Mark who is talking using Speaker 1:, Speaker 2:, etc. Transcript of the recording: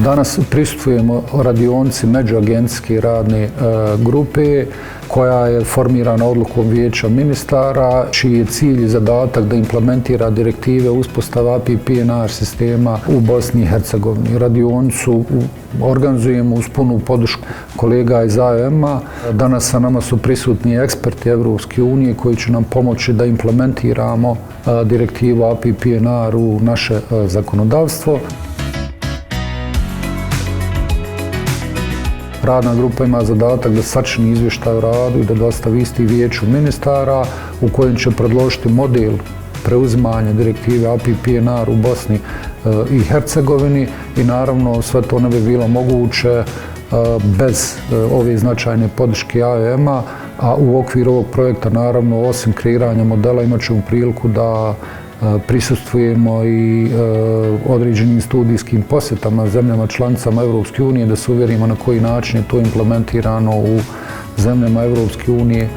Speaker 1: Danas prisustujemo radionici međuagencijske radne grupe koja je formirana odlukom Vijeća ministara, čiji je cilj i zadatak da implementira direktive uspostava API-PNR sistema u Bosni i Hercegovini. Radionicu organizujemo uz punu podršku kolega iz AEM-a. Danas sa nama su prisutni eksperti Evropske unije koji će nam pomoći da implementiramo direktivu API-PNR u naše zakonodavstvo. Radna grupa ima zadatak da sačini izvještaj o radu i da dostavi isti Vijeću ministara u kojem će predložiti model preuzimanja direktive API-PNR u Bosni i Hercegovini i naravno sve to ne bi bilo moguće bez ove značajne podrške AEM-a, a u okviru ovog projekta naravno osim kreiranja modela imat ćemo priliku da prisustvujemo i određenim studijskim posjetama zemljama članicama Evropske unije da se uvjerimo na koji način je to implementirano u zemljama Evropske unije.